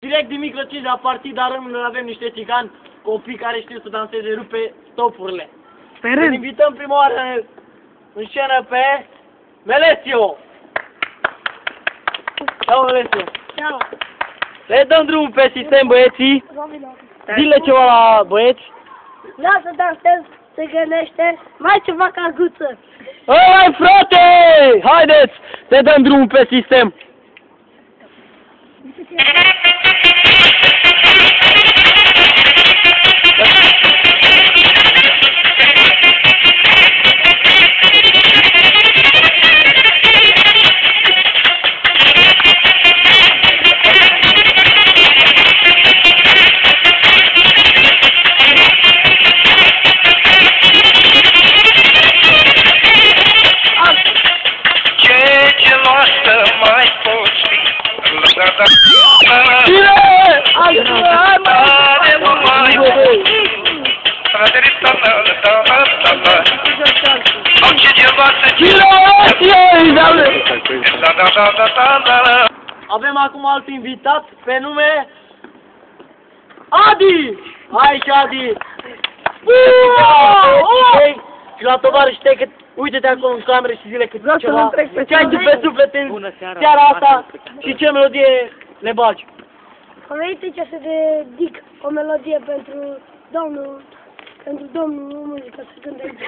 Direct din Microcinci la partid arăm, avem niște țigani, copii care știu să danseze, rupe stopurile. Îl invităm prima oară în scenă pe Melesio. Ciao, Melesio. Ciao. Le dăm drumul pe sistem, băieții. Zile ceva la băieți. Da, să dansez, se gândește, mai ceva ca guță. Hai, frate! Haideți! Să dăm drumul pe sistem. Avem acum alt invitat pe nume Adi! Hai și Adi! Și la tovarăși tăi, că uite-te acolo în cameră și zile cât ceva. Ce ai tu pe suflet în seara asta și ce melodie le bagi? Am venit aici să dedic o melodie pentru domnul muzică, să gândește.